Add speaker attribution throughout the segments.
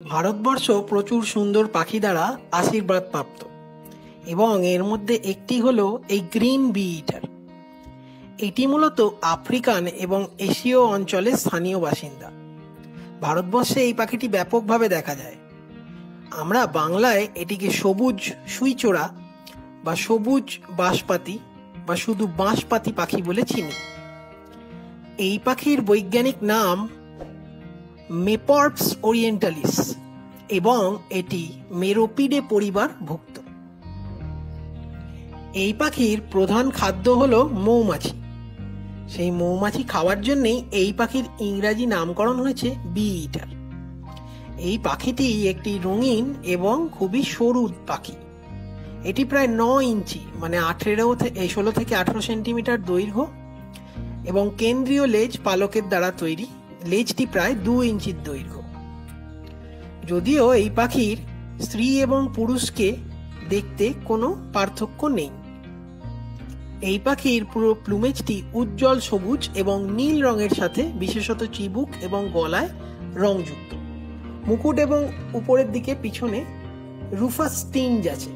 Speaker 1: ভারতবর্ষ প্রচুর সুন্দর পাখি দ্বারা আশীর্বাদ প্রাপ্ত এবং এর মধ্যে একটি হলো এই গ্রিন বি ইটার। এটি মূলত আফ্রিকান এবং এশীয় অঞ্চলের স্থানীয় বাসিন্দা। ভারতবর্ষে এই পাখিটি ব্যাপকভাবে দেখা যায়। আমরা বাংলায় এটিকে সবুজ সুইচোড়া বা সবুজ বাঁশপাতি বা শুধু বাঁশপাতি পাখি বলে চিনি। এই পাখির বৈজ্ঞানিক নাম মেপর্পস ওরিয়েন্টালিস এবং এটি মেরোপিডে পরিবারভুক্ত। এই পাখির প্রধান খাদ্য হলো মৌমাছি। সেই মৌমাছি খাওয়ার জন্যই এই পাখির ইংরাজি নামকরণ হয়েছে বি ইটার। এই পাখিটি একটি রঙিন এবং খুবই সরু পাখি। এটি প্রায় 9 ইঞ্চি মানে 16 থেকে 18 সেন্টিমিটার দৈর্ঘ্য এবং কেন্দ্রীয় লেজ পালকের দ্বারা তৈরি। লেজটি প্রায় 2 ইঞ্চির দৈর্ঘ্য। যদিও এই পাখির স্ত্রী এবং পুরুষকে দেখতে কোনো পার্থক্য নেই। এই পাখির পুরো প্লুমেজটি উজ্জ্বল সবুজ এবং নীল রঙের সাথে বিশেষত চিবুক এবং গলায় রংযুক্ত। মুকুট এবং উপরের দিকে পিছনে রুফাস টিঞ্জ আছে।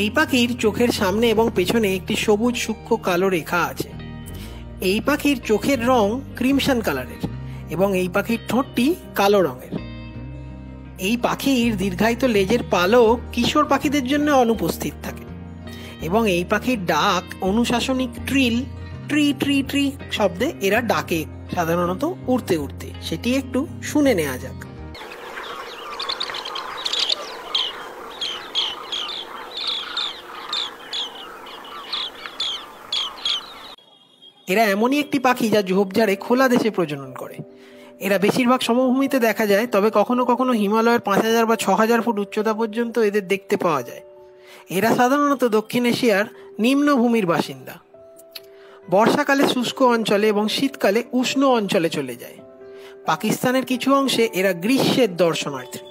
Speaker 1: এই পাখির চোখের সামনে এবং পেছনে একটি সবুজ সূক্ষ্ম কালো রেখা আছে। এই পাখির চোখের রং ক্রিমসন কালারের এবং এই পাখির ঠোঁটটি কালো রঙের। এই পাখির দীর্ঘায়িত লেজের পালক কিশোর পাখিদের জন্য অনুপস্থিত থাকে এবং এই পাখির ডাক অনুশাসনিক ট্রিল ট্রি ট্রি ট্রি শব্দে এরা ডাকে, সাধারণত উড়তে উড়তে। সেটি একটু শুনে নেওয়া যাক। এরা এমনই একটি পাখি যা ঝোপঝাড়ে খোলা দেশে প্রজনন করে। এরা বেশিরভাগ সমভূমিতে দেখা যায়, তবে কখনো কখনো হিমালয়ের 5000 বা 6000 ফুট উচ্চতা পর্যন্ত এদের দেখতে পাওয়া যায়। এরা সাধারণত দক্ষিণ এশিয়ার নিম্নভূমির বাসিন্দা। বর্ষাকালে শুষ্ক অঞ্চলে এবং শীতকালে উষ্ণ অঞ্চলে চলে যায়। পাকিস্তানের কিছু অংশে এরা গ্রীষ্মের দর্শনার্থী।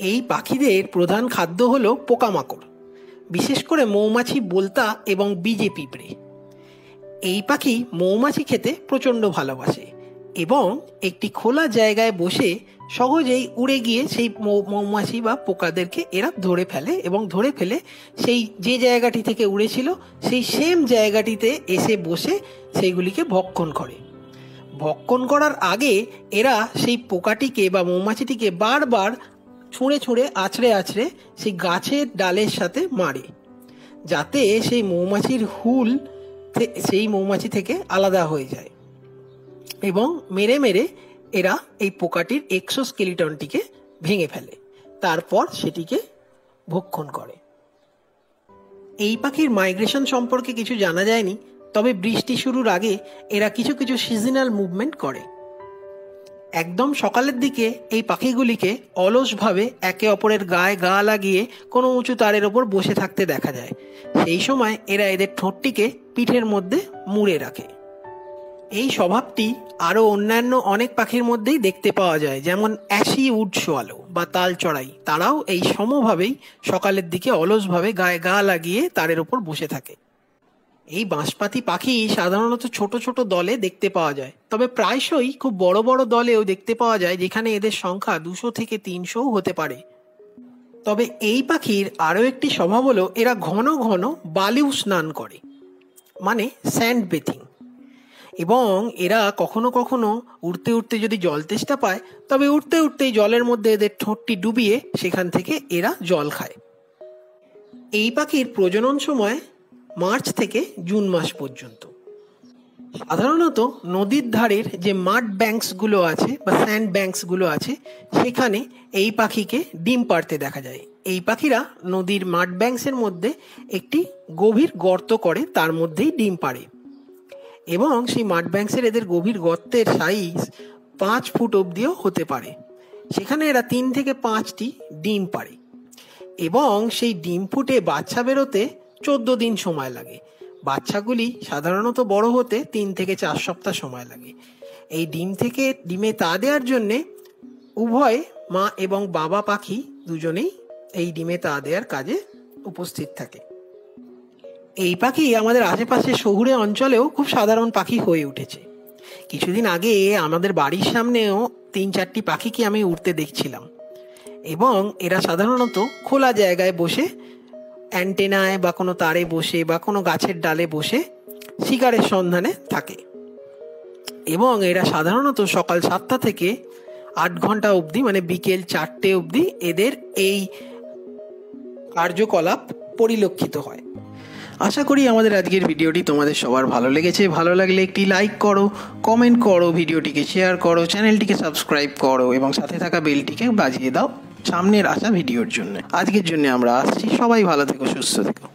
Speaker 1: এই পাখিদের প্রধান খাদ্য হলো পোকামাকড়, বিশেষ করে মৌমাছি, বোলতা এবং বিজে পিঁপড়ে। এই পাখি মৌমাছি খেতে প্রচণ্ড ভালোবাসে এবং একটি খোলা জায়গায় বসে সহজেই উড়ে গিয়ে সেই মৌমাছি বা পোকাদেরকে এরা ধরে ফেলে এবং ধরে ফেলে সেই যে জায়গাটি থেকে উড়েছিল সেই সেম জায়গাটিতে এসে বসে সেইগুলিকে ভক্ষণ করে। ভক্ষণ করার আগে এরা সেই পোকাটিকে বা মৌমাছিটিকে বারবার ছুঁড়ে ছুঁড়ে আছড়ে আছড়ে সেই গাছের ডালের সাথে মারে, যাতে সেই মৌমাছির হুল সেই মৌমাছি থেকে আলাদা হয়ে যায় এবং মেরে মেরে এরা এই পোকাটির এক্সোস্কেলিটনটিকে ভেঙে ফেলে, তারপর সেটিকে ভক্ষণ করে। এই পাখির মাইগ্রেশন সম্পর্কে কিছু জানা যায়নি, তবে বৃষ্টি শুরুর আগে এরা কিছু কিছু সিজনাল মুভমেন্ট করে। একদম সকালের দিকে এই পাখিগুলিকে অলসভাবে একে অপরের গায়ে গা লাগিয়ে কোনো উঁচু তারের ওপর বসে থাকতে দেখা যায়। সেই সময় এরা এদের ঠোঁটটিকে পিঠের মধ্যে মুড়ে রাখে। এই স্বভাবটি আরও অন্যান্য অনেক পাখির মধ্যেই দেখতে পাওয়া যায়, যেমন অ্যাশি উড সোয়ালো বা তাল চড়াই। তারাও এই সমভাবেই সকালের দিকে অলসভাবে গায়ে গা লাগিয়ে তারের ওপর বসে থাকে। এই বাঁশপাতি পাখি সাধারণত ছোট ছোট দলে দেখতে পাওয়া যায়, তবে প্রায়শই খুব বড় বড় দলেও দেখতে পাওয়া যায়, যেখানে এদের সংখ্যা 200 থেকে 300 হতে পারে। তবে এই পাখির আরও একটি স্বভাব হলো এরা ঘন ঘন বালিও স্নান করে, মানে স্যান্ড বেথিং। এবং এরা কখনো কখনো উড়তে উড়তে যদি জল তেষ্টা পায়, তবে উড়তে উড়তেই জলের মধ্যে এদের ঠোঁটটি ডুবিয়ে সেখান থেকে এরা জল খায়। এই পাখির প্রজনন সময় মার্চ থেকে জুন মাস পর্যন্ত। সাধারণত নদীর ধারের যে মাড ব্যাঙ্কসগুলো আছে বা স্যান্ড ব্যাঙ্কসগুলো আছে, সেখানে এই পাখিকে ডিম পাড়তে দেখা যায়। এই পাখিরা নদীর মাড ব্যাঙ্কসের মধ্যে একটি গভীর গর্ত করে, তার মধ্যেই ডিম পাড়ে এবং সেই মাড ব্যাঙ্কসের এদের গভীর গর্তের সাইজ 5 ফুট অবধিও হতে পারে। সেখানে এরা 3 থেকে 5টি ডিম পাড়ে এবং সেই ডিম ফুটে বাচ্চা বেরোতে 14 দিন সময় লাগে। বাচ্চাগুলি সাধারণত বড় হতে 3 থেকে 4 সপ্তাহ সময় লাগে। এই ডিম থেকে ডিমে তা দেওয়ার জন্যে উভয় মা এবং বাবা পাখি দুজনেই এই ডিমে তা দেওয়ার কাজে উপস্থিত থাকে। এই পাখি আমাদের আশেপাশে শহুরে অঞ্চলেও খুব সাধারণ পাখি হয়ে উঠেছে, কিছুদিন আগে আমাদের বাড়ির সামনেও 3-4টি পাখিকে আমি উড়তে দেখছিলাম, এবং এরা সাধারণত খোলা জায়গায় বসে, অ্যান্টেনায় বা কোনো তারে বসে বা কোনো গাছের ডালে বসে শিকারের সন্ধানে থাকে। এবং এরা সাধারণত সকাল 7টা থেকে 8 ঘন্টা অবধি, মানে বিকেল 4টে অবধি এদের এই কার্যকলাপ পরিলক্ষিত হয়। আশা করি আমাদের আজকের ভিডিওটি তোমাদের সবার ভালো লেগেছে। ভালো লাগলে একটি লাইক করো, কমেন্ট করো, ভিডিওটিকে শেয়ার করো, চ্যানেলটিকে সাবস্ক্রাইব করো এবং সাথে থাকা বেলটিকে বাজিয়ে দাও সামনের আসা ভিডিওর জন্য। আজকের জন্য আমরা আসছি। সবাই ভালো থেকো, সুস্থ থেকো।